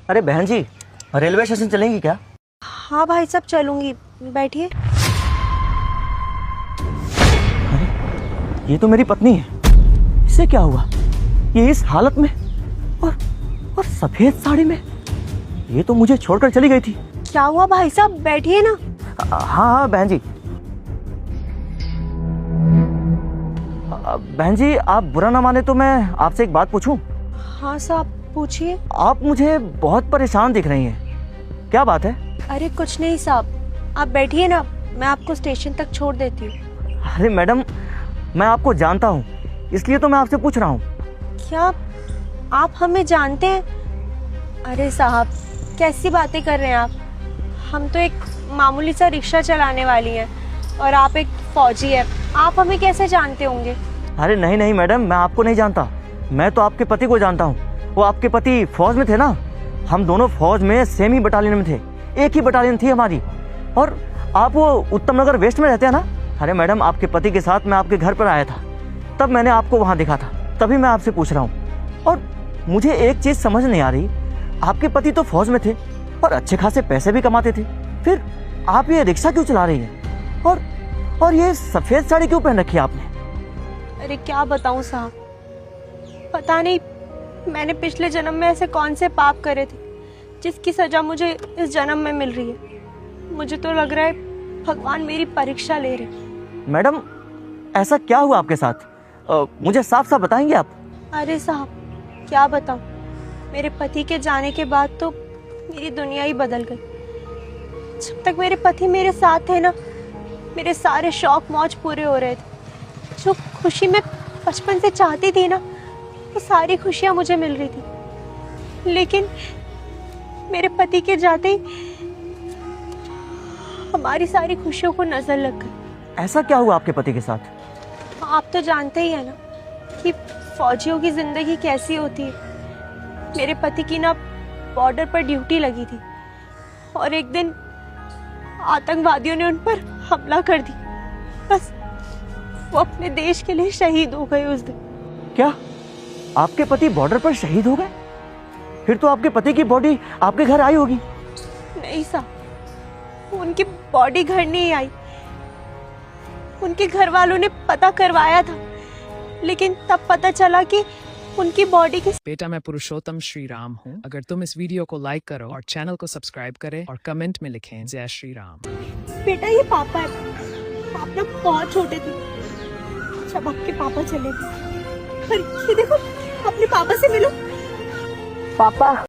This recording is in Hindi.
अरे बहन जी, रेलवे स्टेशन चलेंगी क्या? हाँ भाई साहब चलूंगी, बैठिए। अरे ये तो मेरी पत्नी है, इसे क्या हुआ? ये इस हालत में और सफेद साड़ी में, ये तो मुझे छोड़कर चली गई थी। क्या हुआ भाई साहब, बैठिए ना। हाँ हाँ बहन जी। बहन जी आप बुरा ना माने तो मैं आपसे एक बात पूछूं? हाँ साहब पूछिए। आप मुझे बहुत परेशान दिख रही हैं, क्या बात है? अरे कुछ नहीं साहब, आप बैठिए ना, मैं आपको स्टेशन तक छोड़ देती हूँ। अरे मैडम, मैं आपको जानता हूँ, इसलिए तो मैं आपसे पूछ रहा हूँ। क्या आप हमें जानते हैं? अरे साहब कैसी बातें कर रहे हैं आप? हम तो एक मामूली सा रिक्शा चलाने वाली हैं और आप एक फौजी हैं, आप हमें कैसे जानते होंगे? अरे नहीं नहीं मैडम, मैं आपको नहीं जानता, मैं तो आपके पति को जानता हूँ। वो आपके पति फौज में थे ना, हम दोनों फौज में सेम ही बटालियन में थे, एक ही बटालियन थी हमारी। और आप वो उत्तम नगर वेस्ट में रहते हैं ना? अरे मैडम, आपके पति के साथ मैं आपके घर पर आया था, तब मैंने आपको वहाँ देखा था, तभी मैं आपसे पूछ रहा हूँ। और मुझे एक चीज़ समझ नहीं आ रही, आपके पति तो फौज में थे और अच्छे खासे पैसे भी कमाते थे, फिर आप ये रिक्शा क्यों चला रही हैं? और ये सफ़ेद साड़ी क्यों पहन रखी है आपने? अरे क्या बताऊं साहब, पता नहीं मैंने पिछले जन्म में ऐसे कौन से पाप करे थे जिसकी सजा मुझे इस जन्म में मिल रही है। मुझे तो लग रहा है भगवान मेरी परीक्षा ले रहे। मैडम ऐसा क्या हुआ आपके साथ? मुझे साफ साफ बताएंगे आप? अरे साहब क्या बताऊं, मेरे पति के जाने के बाद तो मेरी दुनिया ही बदल गई। जब तक मेरे पति मेरे साथ थे ना, मेरे सारे शौक मौज पूरे हो रहे थे। जो खुशी मैं बचपन से चाहती थी ना, वो सारी खुशियां मुझे मिल रही थी। लेकिन मेरे पति के जाते ही हमारी सारी खुशियों को नजर लग गई। ऐसा क्या हुआ आपके पति के साथ? आप तो जानते ही है ना कि फौजियों की जिंदगी कैसी होती है। मेरे पति की ना बॉर्डर पर ड्यूटी लगी थी और एक दिन आतंकवादियों ने उन पर हमला कर दी। बस वो अपने देश के लिए शहीद हो गए उस दिन। क्या आपके पति बॉर्डर पर शहीद हो गए? फिर तो आपके पति की बॉडी आपके घर आई होगी। नहीं साहब, उनकी बॉडी घर नहीं आई। उनके घर वालों ने पता करवाया था, लेकिन तब पता चला कि उनकी बॉडी की। बेटा मैं पुरुषोत्तम श्री राम हूँ। अगर तुम इस वीडियो को लाइक करो और चैनल को सब्सक्राइब करें और कमेंट में लिखें जय श्री राम। बेटा ये पापा है, आप ना बहुत छोटे थे जब आपके पापा चले गए। पर ये देखो, अपने पापा से मिलो। पापा।